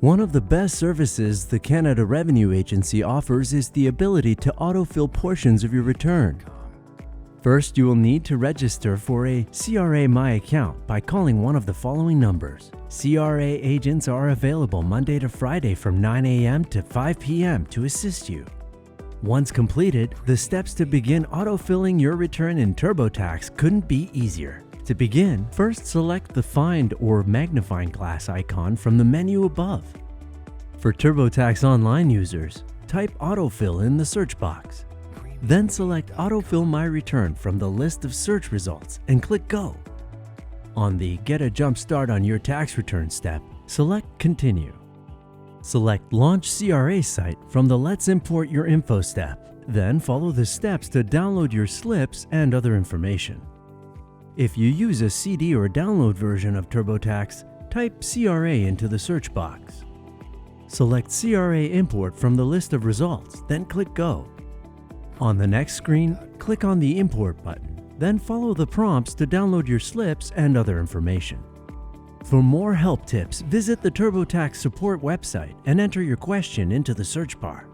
One of the best services the Canada Revenue Agency offers is the ability to autofill portions of your return. First, you will need to register for a CRA My account by calling one of the following numbers. CRA agents are available Monday to Friday from 9 a.m. to 5 p.m. to assist you. Once completed, the steps to begin autofilling your return in TurboTax couldn't be easier. To begin, first select the Find or Magnifying Glass icon from the menu above. For TurboTax Online users, type Autofill in the search box. Then select Autofill My Return from the list of search results and click Go. On the Get a Jump Start on Your Tax Return step, select Continue. Select Launch CRA Site from the Let's Import Your Info step. Then follow the steps to download your slips and other information. If you use a CD or download version of TurboTax, type CRA into the search box. Select CRA Import from the list of results, then click Go. On the next screen, click on the Import button, then follow the prompts to download your slips and other information. For more help tips, visit the TurboTax Support website and enter your question into the search bar.